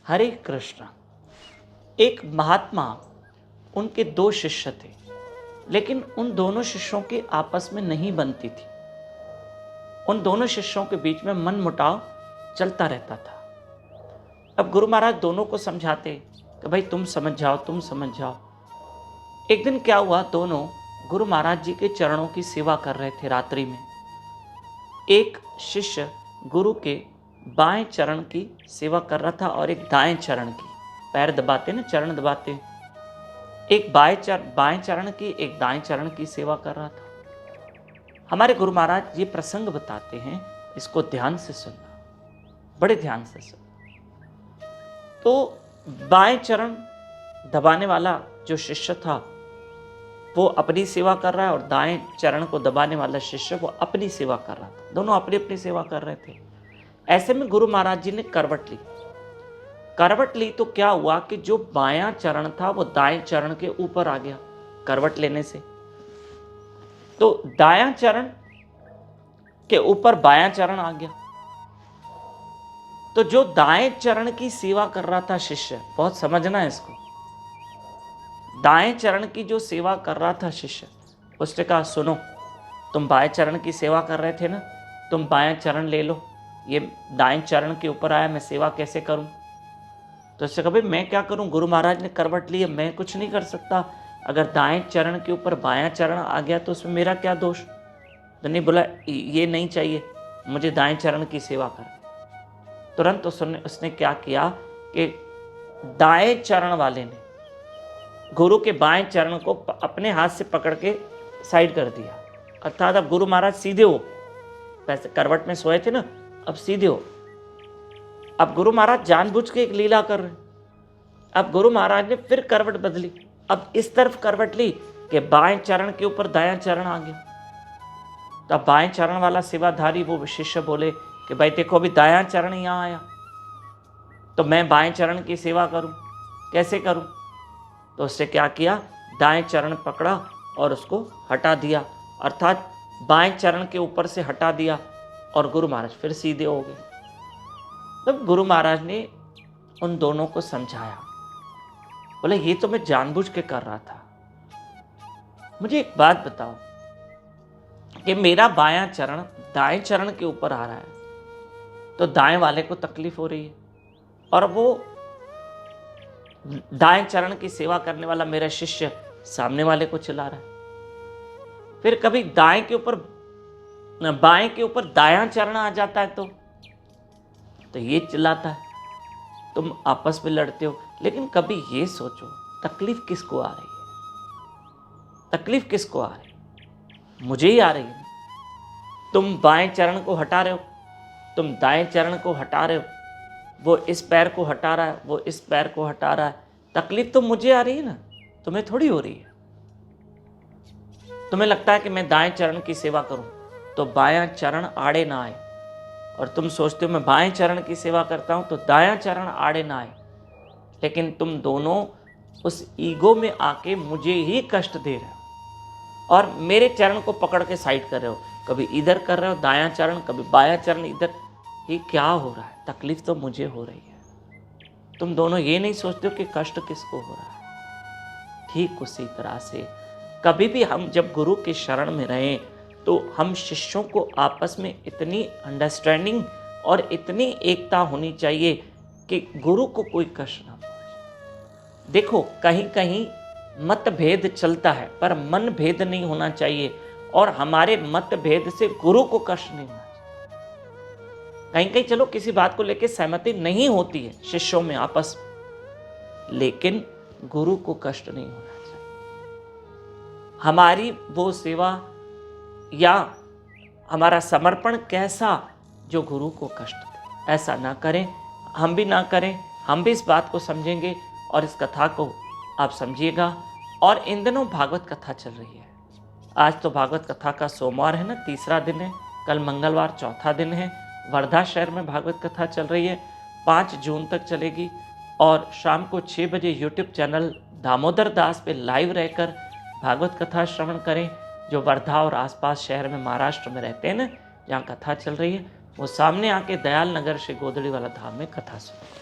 हरे कृष्ण। एक महात्मा, उनके दो शिष्य थे, लेकिन उन दोनों शिष्यों की आपस में नहीं बनती थी। उन दोनों शिष्यों के बीच में मनमुटाव चलता रहता था। अब गुरु महाराज दोनों को समझाते कि भाई तुम समझ जाओ, तुम समझ जाओ। एक दिन क्या हुआ, दोनों गुरु महाराज जी के चरणों की सेवा कर रहे थे रात्रि में। एक शिष्य गुरु के बाएं चरण की सेवा कर रहा था और एक दाएं चरण की, पैर दबाते ना, चरण दबाते, एक बाएं चरण की, एक दाएं चरण की सेवा कर रहा था। हमारे गुरु महाराज ये प्रसंग बताते हैं, इसको ध्यान से सुनना, बड़े ध्यान से सुनना। तो बाएं चरण दबाने वाला जो शिष्य था वो अपनी सेवा कर रहा है और दाएं चरण को दबाने वाला शिष्य वो अपनी सेवा कर रहा था। दोनों अपनी अपनी सेवा कर रहे थे। ऐसे में गुरु महाराज जी ने करवट ली। करवट ली तो क्या हुआ कि जो बायां चरण था वो दाएं चरण के ऊपर आ गया करवट लेने से। तो दायां चरण के ऊपर बायां चरण आ गया। तो जो दाएं चरण की सेवा कर रहा था शिष्य, बहुत समझना है इसको, दाएं चरण की जो सेवा कर रहा था शिष्य, उसने कहा सुनो, तुम बाएं चरण की सेवा कर रहे थे ना, तुम बाएं चरण ले लो, ये दाएं चरण के ऊपर आया, मैं सेवा कैसे करूं? तो उससे कहा भाई मैं क्या करूं, गुरु महाराज ने करवट ली है, मैं कुछ नहीं कर सकता। अगर दाएं चरण के ऊपर बायां चरण आ गया तो उसमें मेरा क्या दोष? तो नहीं, बोला ये नहीं चाहिए, मुझे दाएं चरण की सेवा कर। तुरंत उसने क्या किया कि दाएं चरण वाले ने गुरु के बाएं चरण को अपने हाथ से पकड़ के साइड कर दिया। अर्थात अब गुरु महाराज सीधे हो, वैसे करवट में सोए थे ना, अब सीधे हो। अब गुरु महाराज जानबूझ के एक लीला कर रहे। अब गुरु महाराज ने फिर करवट बदली, अब इस तरफ करवट ली कि बाएं चरण के ऊपर दायां चरण आ गया। तो अब बाएं चरण वाला सेवाधारी वो शिष्य बोले कि भाई देखो अभी दायां चरण यहां आया, तो मैं बाएं चरण की सेवा करूं, कैसे करूं? तो उससे क्या किया, दाएं चरण पकड़ा और उसको हटा दिया, अर्थात बाएं चरण के ऊपर से हटा दिया और गुरु महाराज फिर सीधे हो गए। तब गुरु महाराज ने उन दोनों को समझाया, बोले ये तो मैं जानबूझ के कर रहा था। मुझे एक बात बताओ कि मेरा बायां चरण दाएं चरण के ऊपर आ रहा है, तो दाएं वाले को तकलीफ हो रही है और वो दाएं चरण की सेवा करने वाला मेरा शिष्य सामने वाले को चिल्ला रहा है। फिर कभी बाएं के ऊपर दायां चरण आ जाता है तो ये चिल्लाता है, तुम आपस में लड़ते हो। लेकिन कभी ये सोचो, तकलीफ किसको आ रही है? तकलीफ किसको आ रही है? मुझे ही आ रही है। तुम बाएं चरण को हटा रहे हो, तुम दाएं चरण को हटा रहे हो, वो इस पैर को हटा रहा है, वो इस पैर को हटा रहा है, तकलीफ तो मुझे आ रही है ना, तुम्हें थोड़ी हो रही है। तुम्हें लगता है कि मैं दाएं चरण की सेवा करूं तो बायां चरण आड़े ना आए, और तुम सोचते हो मैं बाएं चरण की सेवा करता हूं तो दायां चरण आड़े ना आए। लेकिन तुम दोनों उस ईगो में आके मुझे ही कष्ट दे रहे हो और मेरे चरण को पकड़ के साइड कर रहे हो, कभी इधर कर रहे हो दायां चरण, कभी बायां चरण इधर। ये क्या हो रहा है? तकलीफ तो मुझे हो रही है। तुम दोनों ये नहीं सोचते हो कि कष्ट किसको हो रहा है। ठीक उसी तरह से कभी भी हम जब गुरु के शरण में रहें तो हम शिष्यों को आपस में इतनी अंडरस्टैंडिंग और इतनी एकता होनी चाहिए कि गुरु को कोई कष्ट ना पहुंचे। देखो कहीं कहीं मतभेद चलता है पर मन भेद नहीं होना चाहिए, और हमारे मतभेद से गुरु को कष्ट नहीं होना चाहिए। कहीं कहीं चलो किसी बात को लेकर सहमति नहीं होती है शिष्यों में आपस में, लेकिन गुरु को कष्ट नहीं होना चाहिए। हमारी वो सेवा या हमारा समर्पण कैसा जो गुरु को कष्ट दे, ऐसा ना करें, हम भी ना करें। हम भी इस बात को समझेंगे और इस कथा को आप समझिएगा। और इन दिनों भागवत कथा चल रही है। आज तो भागवत कथा का सोमवार है ना, तीसरा दिन है, कल मंगलवार चौथा दिन है। वर्धा शहर में भागवत कथा चल रही है, 5 जून तक चलेगी। और शाम को 6 बजे यूट्यूब चैनल दामोदर दास पे लाइव रहकर भागवत कथा श्रवण करें। जो वर्धा और आसपास शहर में महाराष्ट्र में रहते हैं ना, जहाँ कथा चल रही है, वो सामने आके दयाल नगर से गोदड़ी वाला धाम में कथा सुनें।